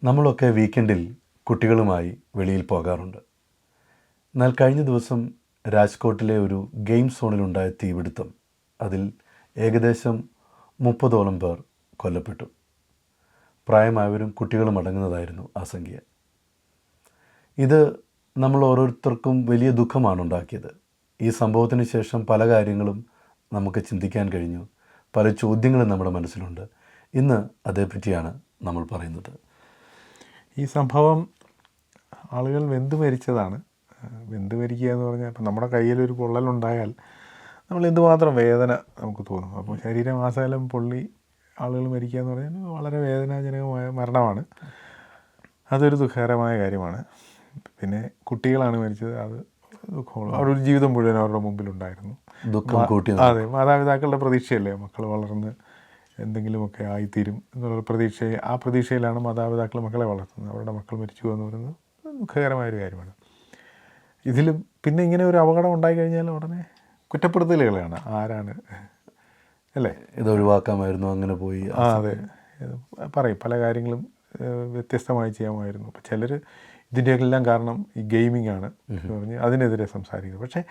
നമ്മളൊക്കെ വീക്കെൻഡിൽ കുട്ടികളുമായി വെളിയിൽ പോകാറുണ്ട്. എന്നാൽ കഴിഞ്ഞ ദിവസം രാജ്കോട്ടിലെ ഒരു ഗെയിം സോണിലുണ്ടായ തീപിടുത്തം, അതിൽ ഏകദേശം 30ഓളം പേർ കൊല്ലപ്പെട്ടു. പ്രായമായവരും കുട്ടികളും അടങ്ങുന്നതായിരുന്നു ആ സംഖ്യ. ഇത് നമ്മൾ ഓരോരുത്തർക്കും വലിയ ദുഃഖമാണ് ഉണ്ടാക്കിയത്. ഈ സംഭവത്തിന് ശേഷം പല കാര്യങ്ങളും നമുക്ക് ചിന്തിക്കാൻ കഴിഞ്ഞു. പല ചോദ്യങ്ങളും നമ്മുടെ മനസ്സിലുണ്ട്. ഇന്ന് അതേപ്പറ്റിയാണ് നമ്മൾ പറയുന്നത്. ഈ സംഭവം ആളുകൾ വെന്ത് മരിച്ചതാണ്. വെന്ത് മരിക്കുക എന്ന് പറഞ്ഞാൽ ഇപ്പം നമ്മുടെ കയ്യിലൊരു പൊള്ളലുണ്ടായാൽ നമ്മൾ എന്തുമാത്രം വേദന നമുക്ക് തോന്നും. അപ്പോൾ ശരീരമാസകലം പൊള്ളി ആളുകൾ മരിക്കുക എന്ന് പറഞ്ഞാൽ വളരെ വേദനാജനകമായ മരണമാണ്. അതൊരു ദുഃഖകരമായ കാര്യമാണ്. പിന്നെ കുട്ടികളാണ് മരിച്ചത്. അത് ദുഃഖമുള്ള അവരൊരു ജീവിതം മുഴുവൻ അവരുടെ മുമ്പിലുണ്ടായിരുന്നു. ദുഃഖം കൂട്ടി. അതെ, മാതാപിതാക്കളുടെ പ്രതീക്ഷയല്ലേ മക്കൾ വളർന്ന് എന്തെങ്കിലുമൊക്കെ ആയിത്തീരും എന്നുള്ള ആ പ്രതീക്ഷയിലാണ് മാതാപിതാക്കൾ മക്കളെ വളർത്തുന്നത്. അവരുടെ മക്കൾ മരിച്ചു എന്ന് പറയുന്നത് ദുഃഖകരമായൊരു കാര്യമാണ്. ഇതിലും പിന്നെ ഇങ്ങനെ ഒരു അപകടം ഉണ്ടായിക്കഴിഞ്ഞാൽ ഉടനെ കുറ്റപ്പെടുത്തലുകളാണ്. ആരാണ് അല്ലേ, ഇത് ഒഴിവാക്കാമായിരുന്നു, അങ്ങനെ പോയി. അതെ, പറയും പല കാര്യങ്ങളും വ്യത്യസ്തമായി ചെയ്യാമായിരുന്നു. അപ്പോൾ ചിലർ ഇതിൻ്റെയെല്ലാം കാരണം ഈ ഗെയിമിംഗ് ആണ് പറഞ്ഞ് അതിനെതിരെ സംസാരിക്കുന്നത്. പക്ഷേ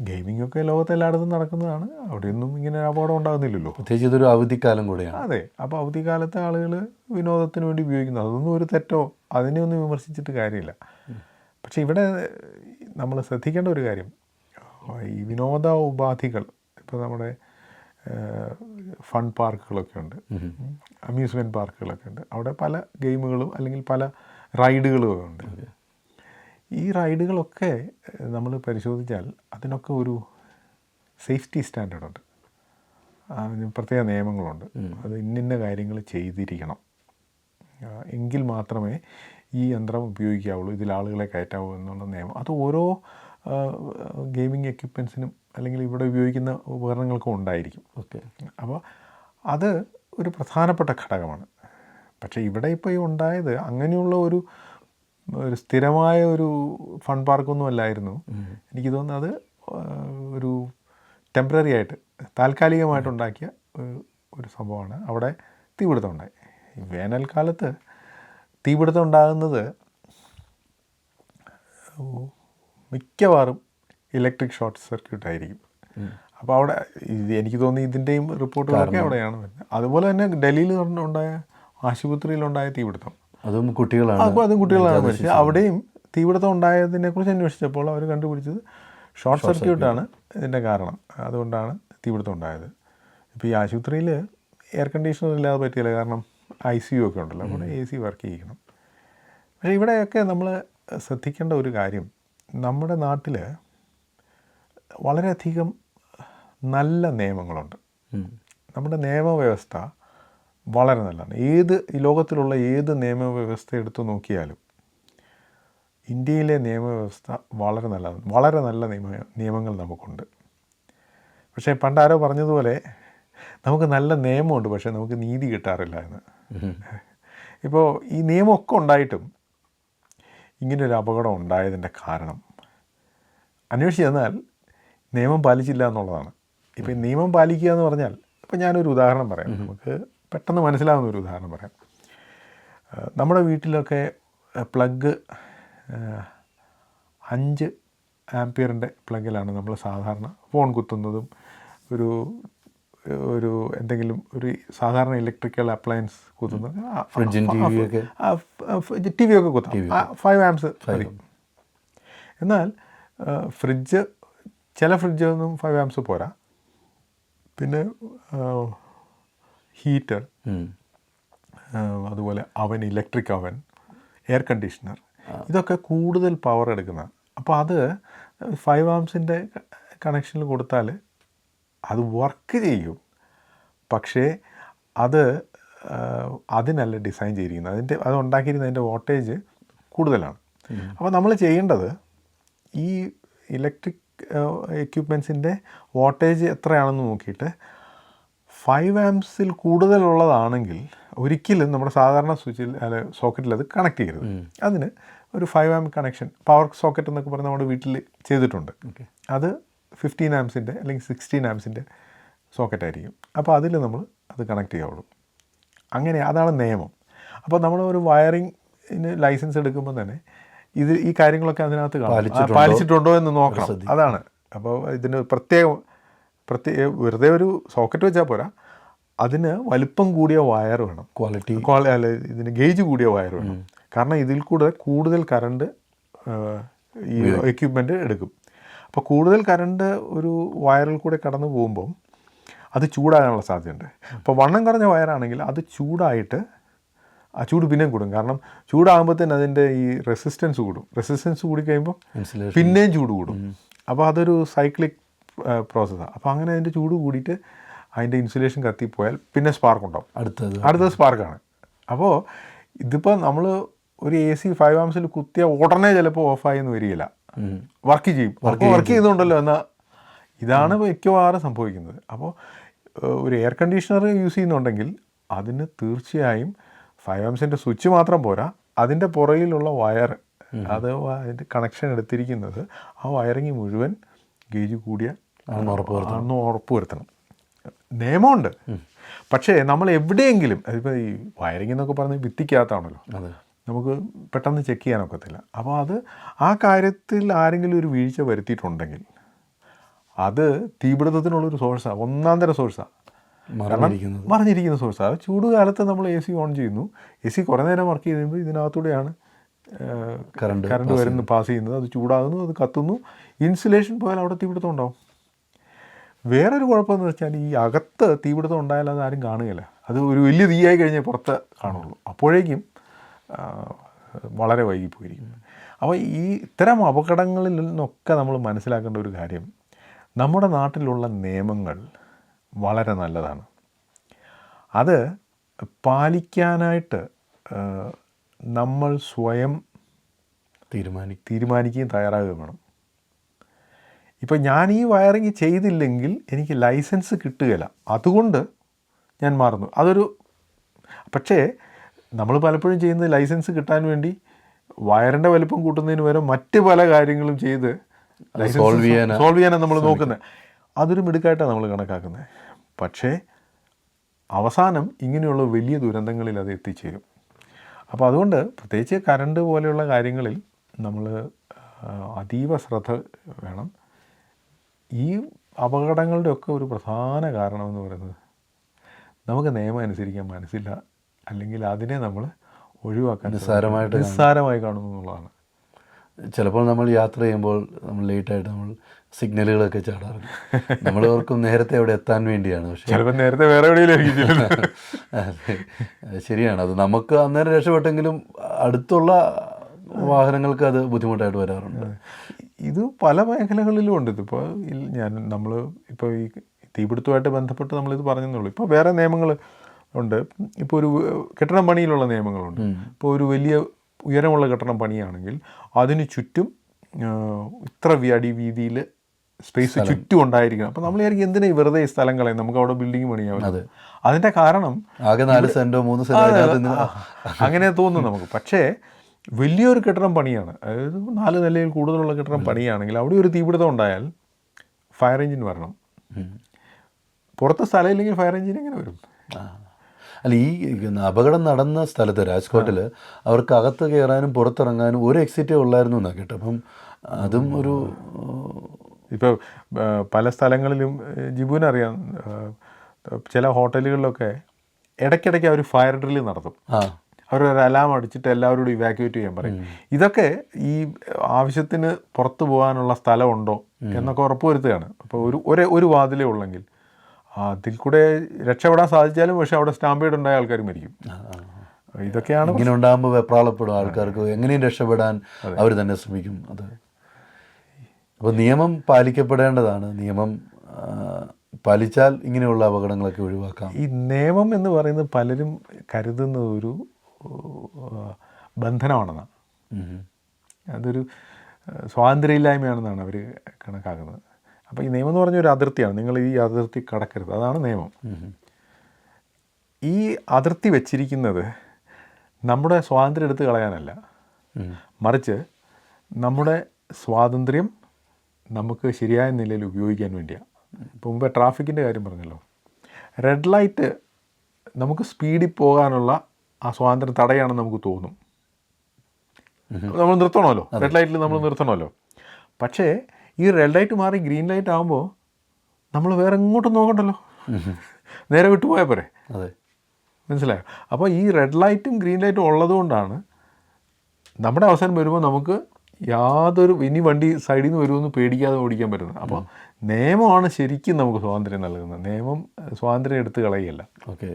ഗെയിമിങ്ങൊക്കെ ലോകത്തെല്ലായിടത്തും നടക്കുന്നതാണ്. അവിടെയൊന്നും ഇങ്ങനെ അപകടം ഉണ്ടാകുന്നില്ലല്ലോ. പ്രത്യേകിച്ച് ഇതൊരു അവധിക്കാലം കൂടെയാണ്. അതെ, അപ്പോൾ അവധിക്കാലത്തെ ആളുകൾ വിനോദത്തിന് വേണ്ടി ഉപയോഗിക്കുന്നത്, അതൊന്നും ഒരു തെറ്റോ അതിനെ ഒന്നും വിമർശിച്ചിട്ട് കാര്യമില്ല. പക്ഷേ ഇവിടെ നമ്മൾ ശ്രദ്ധിക്കേണ്ട ഒരു കാര്യം, ഈ വിനോദ ഉപാധികൾ, ഇപ്പോൾ നമ്മുടെ ഫൺ പാർക്കുകളൊക്കെ ഉണ്ട്, അമ്യൂസ്മെൻറ്റ് പാർക്കുകളൊക്കെ ഉണ്ട്. അവിടെ പല ഗെയിമുകളും അല്ലെങ്കിൽ പല റൈഡുകളും ഉണ്ട്. ഈ റൈഡുകളൊക്കെ നമ്മൾ പരിശോധിച്ചാൽ അതിനൊക്കെ ഒരു സേഫ്റ്റി സ്റ്റാൻഡേർഡുണ്ട്, അതിന് പ്രത്യേക നിയമങ്ങളുണ്ട്. അത് ഇന്ന കാര്യങ്ങൾ ചെയ്തിരിക്കണം, എങ്കിൽ മാത്രമേ ഈ യന്ത്രം ഉപയോഗിക്കാവുള്ളൂ, ഇതിൽ ആളുകളെ കയറ്റാവൂ എന്നുള്ള നിയമം. അത് ഓരോ ഗെയിമിംഗ് എക്യുപ്മെൻസിനും അല്ലെങ്കിൽ ഇവിടെ ഉപയോഗിക്കുന്ന ഉപകരണങ്ങൾക്കും ഉണ്ടായിരിക്കും. ഓക്കെ, അപ്പോൾ അത് ഒരു പ്രധാനപ്പെട്ട ഘടകമാണ്. പക്ഷേ ഇവിടെ ഇപ്പോൾ ഈ ഉണ്ടായത് അങ്ങനെയുള്ള ഒരു സ്ഥിരമായ ഒരു ഫൺ പാർക്കൊന്നും അല്ലായിരുന്നു. എനിക്ക് തോന്നുന്നത് അത് ഒരു ടെമ്പററി ആയിട്ട് താൽക്കാലികമായിട്ടുണ്ടാക്കിയ ഒരു സംഭവമാണ്. അവിടെ തീപിടുത്തം ഉണ്ടായി. ഈ വേനൽക്കാലത്ത് തീപിടുത്തം ഉണ്ടാകുന്നത് മിക്കവാറും ഇലക്ട്രിക് ഷോർട്ട് സർക്യൂട്ട് ആയിരിക്കും. അപ്പോൾ അവിടെ എനിക്ക് തോന്നി ഇതിൻ്റെയും റിപ്പോർട്ടുകളൊക്കെ അവിടെയാണ് വരുന്നത്. അതുപോലെ തന്നെ ഡൽഹിയിൽ ഉണ്ടായ ആശുപത്രിയിലുണ്ടായ തീപിടുത്തം, അതും കുട്ടികളാണ് മരിച്ചത്. അവിടെയും തീപിടുത്തം ഉണ്ടായതിനെക്കുറിച്ച് അന്വേഷിച്ചപ്പോൾ അവർ കണ്ടുപിടിച്ചത് ഷോർട്ട് സർക്യൂട്ടാണ് ഇതിൻ്റെ കാരണം. അതുകൊണ്ടാണ് തീപിടുത്തം ഉണ്ടായത്. ഇപ്പോൾ ഈ ആശുപത്രിയിൽ എയർ കണ്ടീഷണർ ഇല്ലാതെ പറ്റിയില്ല, കാരണം ICU ഒക്കെ ഉണ്ടല്ലോ, അപ്പോൾ AC വർക്ക് ചെയ്യിക്കണം. പക്ഷേ ഇവിടെയൊക്കെ നമ്മൾ ശ്രദ്ധിക്കേണ്ട ഒരു കാര്യം, നമ്മുടെ നാട്ടിൽ വളരെയധികം നല്ല നിയമങ്ങളുണ്ട്. നമ്മുടെ നിയമവ്യവസ്ഥ വളരെ നല്ലതാണ്. ഈ ലോകത്തിലുള്ള ഏത് നിയമവ്യവസ്ഥ എടുത്തു നോക്കിയാലും ഇന്ത്യയിലെ നിയമവ്യവസ്ഥ വളരെ നല്ലതാണ്. വളരെ നല്ല നിയമങ്ങൾ നമുക്കുണ്ട്. പക്ഷേ പണ്ടാരോ പറഞ്ഞതുപോലെ നമുക്ക് നല്ല നിയമമുണ്ട്, പക്ഷേ നമുക്ക് നീതി കിട്ടാറില്ല എന്ന്. ഇപ്പോൾ ഈ നിയമമൊക്കെ ഉണ്ടായിട്ടും ഇങ്ങനൊരു അപകടം ഉണ്ടായതിൻ്റെ കാരണം അന്വേഷിച്ച് ചെന്നാൽ നിയമം പാലിച്ചില്ല എന്നുള്ളതാണ്. ഇപ്പോൾ ഈ നിയമം പാലിക്കുക എന്ന് പറഞ്ഞാൽ, ഇപ്പോൾ ഞാനൊരു ഉദാഹരണം പറയാം, നമുക്ക് പെട്ടെന്ന് മനസ്സിലാവുന്ന ഒരു ഉദാഹരണം പറയാം. നമ്മുടെ വീട്ടിലൊക്കെ പ്ലഗ് 5 ആംപിയറിൻ്റെ പ്ലഗിലാണ് നമ്മൾ സാധാരണ ഫോൺ കുത്തുന്നതും ഒരു എന്തെങ്കിലും ഒരു സാധാരണ ഇലക്ട്രിക്കൽ അപ്ലയൻസ് കുത്തുന്നത്. ടി വി ഒക്കെ കുത്താം, 5 ആംപ്സ് മതി. എന്നാൽ ചില ഫ്രിഡ്ജൊന്നും 5 ആംപ്സ് പോരാ. പിന്നെ ഹീറ്റർ, അതുപോലെ അവൻ, ഇലക്ട്രിക് അവൻ, എയർ കണ്ടീഷണർ, ഇതൊക്കെ കൂടുതൽ പവർ എടുക്കുന്നതാണ്. അപ്പോൾ അത് 5 ആംപ്സിൻ്റെ കണക്ഷനിൽ കൊടുത്താൽ അത് വർക്ക് ചെയ്യും, പക്ഷേ അതിനല്ല ഡിസൈൻ ചെയ്തിരിക്കുന്നത്. അത് ഉണ്ടാക്കിയിരുന്നതിൻ്റെ വോൾട്ടേജ് കൂടുതലാണ്. അപ്പോൾ നമ്മൾ ചെയ്യേണ്ടത് ഈ ഇലക്ട്രിക് എക്യുപ്മെൻസിൻ്റെ വോൾട്ടേജ് എത്രയാണെന്ന് നോക്കിയിട്ട് 5 ആംപ്സിൽ കൂടുതലുള്ളതാണെങ്കിൽ ഒരിക്കലും നമ്മുടെ സാധാരണ സ്വിച്ചിൽ സോക്കറ്റിൽ അത് കണക്ട് ചെയ്യരുത്. അതിന് ഒരു 5 ആംപ് കണക്ഷൻ, പവർ സോക്കറ്റ് എന്നൊക്കെ പറഞ്ഞ് നമ്മുടെ വീട്ടിൽ ചെയ്തിട്ടുണ്ട്. അത് 15 ആംപ്സിൻ്റെ അല്ലെങ്കിൽ 16 ആംപ്സിൻ്റെ സോക്കറ്റായിരിക്കും. അപ്പോൾ അതിൽ നമ്മൾ അത് കണക്ട് ചെയ്യാവുള്ളൂ. അതാണ് നിയമം. അപ്പോൾ നമ്മൾ ഒരു വയറിങ്ങിന് ലൈസൻസ് എടുക്കുമ്പോൾ തന്നെ ഈ കാര്യങ്ങളൊക്കെ അതിനകത്ത് കാണും, പാലിച്ചിട്ടുണ്ടോ എന്ന് നോക്കണം. അതാണ്. അപ്പോൾ ഇതിന് പ്രത്യേക വെറുതെ ഒരു സോക്കറ്റ് വെച്ചാൽ പോരാ, അതിന് വലിപ്പം കൂടിയ വയർ വേണം, അല്ല ഇതിന് ഗേജ് കൂടിയ വയർ വേണം. കാരണം ഇതിൽ കൂടെ കൂടുതൽ കറണ്ട് ഈ എക്യുപ്മെൻറ്റ് എടുക്കും. അപ്പോൾ കൂടുതൽ കറണ്ട് ഒരു വയറിൽ കൂടെ കടന്നു പോകുമ്പം അത് ചൂടാകാനുള്ള സാധ്യതയുണ്ട്. അപ്പോൾ വണ്ണം കുറഞ്ഞ വയറാണെങ്കിൽ അത് ചൂടായിട്ട് ആ ചൂട് പിന്നെയും കൂടും. കാരണം ചൂടാകുമ്പോഴത്തേന് അതിൻ്റെ ഈ റെസിസ്റ്റൻസ് കൂടും. റെസിസ്റ്റൻസ് കൂടിക്കഴിയുമ്പോൾ പിന്നെയും ചൂട് കൂടും. അപ്പോൾ അതൊരു സൈക്ലിക് പ്രോസസ്സാണ്. അപ്പോൾ അങ്ങനെ അതിൻ്റെ ചൂട് കൂടിയിട്ട് അതിൻ്റെ ഇൻസുലേഷൻ കത്തിപ്പോയാൽ പിന്നെ സ്പാർക്ക് ഉണ്ടാവും. അടുത്തത് സ്പാർക്കാണ്. അപ്പോൾ ഇതിപ്പോൾ നമ്മൾ ഒരു AC 5 amps കുത്തിയ ഉടനെ ചിലപ്പോൾ ഓഫായി എന്ന് വരികയില്ല, വർക്ക് ചെയ്യും. വർക്ക് ചെയ്യുന്നുണ്ടല്ലോ എന്നാൽ ഇതാണ് മിക്കവാറും സംഭവിക്കുന്നത്. അപ്പോൾ ഒരു എയർ കണ്ടീഷണർ യൂസ് ചെയ്യുന്നുണ്ടെങ്കിൽ അതിന് തീർച്ചയായും 5 amps സ്വിച്ച് മാത്രം പോരാ, അതിൻ്റെ പുറകിലുള്ള വയർ, അത് അതിൻ്റെ കണക്ഷൻ എടുത്തിരിക്കുന്നത് ആ വയറിങ് മുഴുവൻ ഗേജ് കൂടിയ ആണെന്ന് ഉറപ്പ് വരുത്തണം. നിയമമുണ്ട്, പക്ഷേ നമ്മൾ എവിടെയെങ്കിലും അതിപ്പോൾ ഈ വയറിംഗ് എന്നൊക്കെ പറഞ്ഞ് ഭിത്തിക്കകത്താണല്ലോ, നമുക്ക് പെട്ടെന്ന് ചെക്ക് ചെയ്യാനൊക്കത്തില്ല. അപ്പോൾ ആ കാര്യത്തിൽ ആരെങ്കിലും ഒരു വീഴ്ച വരുത്തിയിട്ടുണ്ടെങ്കിൽ അത് തീപിടുത്തത്തിനുള്ളൊരു സോഴ്സാണ്, ഒന്നാം തരം സോഴ്സാണ്, മറിഞ്ഞിരിക്കുന്ന സോഴ്സാണ്. ചൂട് കാലത്ത് നമ്മൾ AC ഓൺ ചെയ്യുന്നു, AC കുറേ നേരം വർക്ക് ചെയ്യുമ്പോൾ ഇതിനകത്തൂടെയാണ് കറണ്ട് വരുന്നു, പാസ് ചെയ്യുന്നത്, അത് ചൂടാകുന്നു, അത് കത്തുന്നു, ഇൻസുലേഷൻ പോയാൽ അവിടെ തീപിടുത്തം ഉണ്ടാവും. വേറൊരു കുഴപ്പമെന്ന് വെച്ചാൽ ഈ അകത്ത് തീപിടുത്തം ഉണ്ടായാൽ അത് ആരും കാണുകയില്ല, അത് ഒരു വലിയ തീയായി കഴിഞ്ഞാൽ പുറത്ത് കാണുള്ളൂ, അപ്പോഴേക്കും വളരെ വൈകിപ്പോയിരിക്കും. അപ്പോൾ ഇത്തരം അപകടങ്ങളിൽ നിന്നൊക്കെ നമ്മൾ മനസ്സിലാക്കേണ്ട ഒരു കാര്യം, നമ്മുടെ നാട്ടിലുള്ള നിയമങ്ങൾ വളരെ നല്ലതാണ്. അത് പാലിക്കാനായിട്ട് നമ്മൾ സ്വയം തീരുമാനിക്കുകയും തയ്യാറാകുകയും വേണം. ഇപ്പം ഞാൻ ഈ വയറിങ് ചെയ്തില്ലെങ്കിൽ എനിക്ക് ലൈസൻസ് കിട്ടുകയില്ല, അതുകൊണ്ട് ഞാൻ മാറുന്നു. പക്ഷേ നമ്മൾ പലപ്പോഴും ചെയ്യുന്നത് ലൈസൻസ് കിട്ടാൻ വേണ്ടി വയറിൻ്റെ വലിപ്പം കൂട്ടുന്നതിന് പകരം മറ്റ് പല കാര്യങ്ങളും ചെയ്ത് സോൾവ് ചെയ്യാനാണ് നമ്മൾ നോക്കുന്നത്. അതൊരു മിടുക്കായിട്ടാണ് നമ്മൾ കണക്കാക്കുന്നത്. പക്ഷേ അവസാനം ഇങ്ങനെയുള്ള വലിയ ദുരന്തങ്ങളിൽ അത് എത്തിച്ചേരും. അപ്പോൾ അതുകൊണ്ട് പ്രത്യേകിച്ച് കറണ്ട് പോലെയുള്ള കാര്യങ്ങളിൽ നമ്മൾ അതീവ ശ്രദ്ധ വേണം. ഈ അപകടങ്ങളുടെയൊക്കെ ഒരു പ്രധാന കാരണമെന്ന് പറയുന്നത് നമുക്ക് നിയമം അനുസരിക്കാൻ മനസ്സില്ല, അല്ലെങ്കിൽ അതിനെ നമ്മൾ ഒഴിവാക്കാൻ നിസ്സാരമായി കാണുന്നു എന്നുള്ളതാണ്. ചിലപ്പോൾ നമ്മൾ യാത്ര ചെയ്യുമ്പോൾ നമ്മൾ ലേറ്റായിട്ട് നമ്മൾ സിഗ്നലുകളൊക്കെ ചാടാറുണ്ട്. നമ്മൾ ഓർക്കും നേരത്തെ അവിടെ എത്താൻ വേണ്ടിയാണ്, പക്ഷേ ചിലപ്പോൾ നേരത്തെ വേറെ എവിടെയെങ്കിലും. ശരിയാണ്, അത് നമുക്ക് അന്നേരം രക്ഷപ്പെട്ടെങ്കിലും അടുത്തുള്ള വാഹനങ്ങൾക്ക് അത് ബുദ്ധിമുട്ടായിട്ട് വരാറുണ്ട്. ഇത് പല മേഖലകളിലും ഉണ്ട്. ഇതിപ്പോൾ ഇപ്പോൾ ഈ തീപിടുത്തമായിട്ട് ബന്ധപ്പെട്ട് നമ്മളിത് പറഞ്ഞെന്നുള്ളൂ. ഇപ്പോൾ വേറെ നിയമങ്ങൾ ഉണ്ട്. ഇപ്പോൾ ഒരു കെട്ടിടം പണിയിലുള്ള നിയമങ്ങളുണ്ട്. ഇപ്പോൾ ഒരു വലിയ ഉയരമുള്ള കെട്ടിടം പണിയാണെങ്കിൽ അതിന് ചുറ്റും ഇത്ര അടി വീതിയിൽ സ്പേസ് ചുറ്റും ഉണ്ടായിരിക്കണം. അപ്പോൾ നമ്മൾ വിചാരിക്കും എന്തിനാ വെറുതെ ഈ സ്ഥലം കളയും, നമുക്ക് അവിടെ ബിൽഡിംഗ് പണിയാവും. അതിൻ്റെ കാരണം ആകെ 4 സെൻറ്റോ 3 സെൻറ്റോ അങ്ങനെ തോന്നും നമുക്ക്. പക്ഷേ വലിയൊരു കെട്ടിടം പണിയാണ്, അതായത് 4 നിലയിൽ കൂടുതലുള്ള കെട്ടിടം പണിയാണെങ്കിൽ അവിടെ ഒരു തീപിടുത്തം ഉണ്ടായാൽ ഫയർ എഞ്ചിൻ വരണം. പുറത്ത് സ്ഥലമില്ലെങ്കിൽ ഫയർ എഞ്ചിൻ എങ്ങനെ വരും? അല്ല, ഈ അപകടം നടന്ന സ്ഥലത്ത് രാജ്കോട്ടിൽ അവർക്ക് അകത്ത് കയറാനും പുറത്തിറങ്ങാനും ഒരു എക്സിറ്റേ ഉള്ളായിരുന്നു എന്നാണ് കേട്ടോ. അപ്പം അതും ഒരു ഇപ്പോൾ പല സ്ഥലങ്ങളിലും ജിബുവിനറിയാം, ചില ഹോട്ടലുകളിലൊക്കെ ഇടയ്ക്കിടയ്ക്ക് അവർ ഫയർ ഡ്രില്ല് നടത്തും. അവരൊരു അലാം അടിച്ചിട്ട് എല്ലാവരോടും ഇവാക്യുവേറ്റ് ചെയ്യാൻ പറയും. ഇതൊക്കെ ഈ ആവശ്യത്തിന് പുറത്തു പോകാനുള്ള സ്ഥലമുണ്ടോ എന്നൊക്കെ ഉറപ്പുവരുത്തുകയാണ്. അപ്പോൾ ഒരു വാതിലേ ഉള്ളെങ്കിൽ അതിൽ കൂടെ രക്ഷപ്പെടാൻ സാധിച്ചാലും പക്ഷെ അവിടെ സ്റ്റാമ്പേഡ് ഉണ്ടായ ആൾക്കാർ മരിക്കും. ഇതൊക്കെയാണ് ഇങ്ങനെ ഉണ്ടാകുമ്പോൾ വെപ്രാളപ്പെടും ആൾക്കാർക്ക്, എങ്ങനെയും രക്ഷപ്പെടാൻ അവർ തന്നെ ശ്രമിക്കും. അത് അപ്പോൾ നിയമം പാലിക്കപ്പെടേണ്ടതാണ്. നിയമം പാലിച്ചാൽ ഇങ്ങനെയുള്ള അപകടങ്ങളൊക്കെ ഒഴിവാക്കാം. ഈ നിയമം എന്ന് പറയുന്നത് പലരും കരുതുന്നത് ഒരു ബന്ധനമാണെന്നാണ്, അതൊരു സ്വാതന്ത്ര്യമില്ലായ്മയാണെന്നാണ് അവർ കണക്കാക്കുന്നത്. അപ്പോൾ ഈ നിയമം എന്ന് പറഞ്ഞൊരു അതിർത്തിയാണ്, നിങ്ങൾ ഈ അതിർത്തി കടക്കരുത്, അതാണ് നിയമം. ഈ അതിർത്തി വെച്ചിരിക്കുന്നത് നമ്മുടെ സ്വാതന്ത്ര്യം എടുത്ത് കളയാനല്ല, മറിച്ച് നമ്മുടെ സ്വാതന്ത്ര്യം നമുക്ക് ശരിയായ നിലയിൽ ഉപയോഗിക്കാൻ വേണ്ടിയാണ്. ഇപ്പോൾ മുമ്പേ ട്രാഫിക്കിൻ്റെ കാര്യം പറഞ്ഞല്ലോ, റെഡ് ലൈറ്റ് നമുക്ക് സ്പീഡിൽ പോകാനുള്ള ആ സ്വാതന്ത്ര്യം തടയാണെന്ന് നമുക്ക് തോന്നും. നമ്മൾ നിർത്തണമല്ലോ, റെഡ് ലൈറ്റിൽ നമ്മൾ നിർത്തണമല്ലോ. പക്ഷേ ഈ റെഡ് ലൈറ്റ് മാറി ഗ്രീൻ ലൈറ്റ് ആകുമ്പോൾ നമ്മൾ വേറെ എങ്ങോട്ടും നോക്കണ്ടല്ലോ, നേരെ വിട്ടുപോയാൽ പോരെ. അതെ, മനസ്സിലായോ? അപ്പോൾ ഈ റെഡ് ലൈറ്റും ഗ്രീൻ ലൈറ്റും ഉള്ളതുകൊണ്ടാണ് നമ്മുടെ അവസരം വരുമ്പോൾ നമുക്ക് യാതൊരു ഇനി വണ്ടി സൈഡിൽ നിന്ന് വരുമെന്ന് പേടിക്കാതെ ഓടിക്കാൻ പറ്റുന്നത്. അപ്പോൾ നിയമമാണ് ശരിക്കും നമുക്ക് സ്വാതന്ത്ര്യം നൽകുന്നത്. നിയമം സ്വാതന്ത്ര്യം എടുത്ത് കളയുകയല്ല. ഓക്കെ.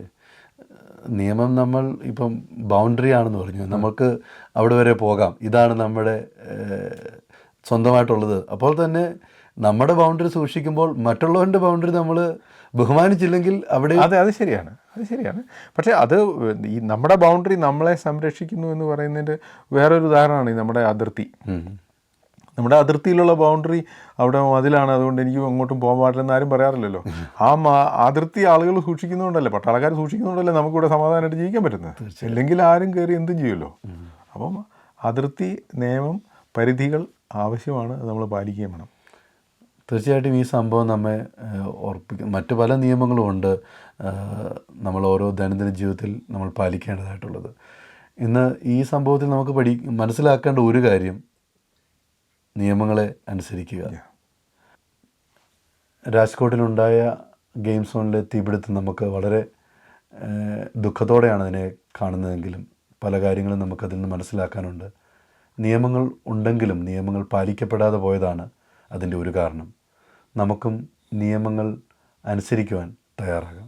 നിയമം നമ്മൾ ഇപ്പം ബൗണ്ടറി ആണെന്ന് പറഞ്ഞു, നമുക്ക് അവിടെ വരെ പോകാം, ഇതാണ് നമ്മുടെ സ്വന്തമായിട്ടുള്ളത്. അപ്പോൾ തന്നെ നമ്മുടെ ബൗണ്ടറി സൂക്ഷിക്കുമ്പോൾ മറ്റുള്ളവൻ്റെ ബൗണ്ടറി നമ്മൾ ബഹുമാനിച്ചില്ലെങ്കിൽ അവിടെ അത് ശരിയാണ്, അത് ശരിയാണ്. പക്ഷേ അത് ഈ നമ്മുടെ ബൗണ്ടറി നമ്മളെ സംരക്ഷിക്കുന്നു എന്ന് പറയുന്നതിൻ്റെ വേറൊരു ഉദാഹരണമാണ് ഈ നമ്മുടെ അതിർത്തി. നമ്മുടെ അതിർത്തിയിലുള്ള ബൗണ്ടറി അവിടെ മതിലാണ്, അതുകൊണ്ട് എനിക്ക് അങ്ങോട്ടും പോകാൻ പാടില്ലെന്ന് ആരും പറയാറില്ലല്ലോ. ആ അതിർത്തി ആളുകൾ സൂക്ഷിക്കുന്നതുകൊണ്ടല്ലേ, പട്ടാളക്കാർ സൂക്ഷിക്കുന്നതുകൊണ്ടല്ലേ നമുക്കിവിടെ സമാധാനമായിട്ട് ജീവിക്കാൻ പറ്റുന്നത്. ഇല്ലെങ്കിൽ ആരും കയറി എന്തും ചെയ്യുമല്ലോ. അപ്പം അതിർത്തി, നിയമം, പരിധികൾ ആവശ്യമാണ്, നമ്മൾ പാലിക്കുകയും വേണം. തീർച്ചയായിട്ടും ഈ സംഭവം നമ്മെ ഓർപ്പിക്കും. മറ്റു പല നിയമങ്ങളും ഉണ്ട് നമ്മൾ ഓരോ ദൈനംദിന ജീവിതത്തിൽ നമ്മൾ പാലിക്കേണ്ടതായിട്ടുള്ളത്. ഇന്ന് ഈ സംഭവത്തിൽ നമുക്ക് മനസ്സിലാക്കേണ്ട ഒരു കാര്യം, നിയമങ്ങളെ അനുസരിക്കുക. രാജ്കോട്ടിലുണ്ടായ ഗെയിം സോണിലെ തീപിടുത്തം നമുക്ക് വളരെ ദുഃഖത്തോടെയാണ് അതിനെ കാണുന്നതെങ്കിലും പല കാര്യങ്ങളും നമുക്കതിൽ നിന്ന് മനസ്സിലാക്കാനുണ്ട്. നിയമങ്ങൾ ഉണ്ടെങ്കിലും നിയമങ്ങൾ പാലിക്കപ്പെടാതെ പോയതാണ് അതിൻ്റെ ഒരു കാരണം. നമുക്കും നിയമങ്ങൾ അനുസരിക്കുവാൻ തയ്യാറാകാം.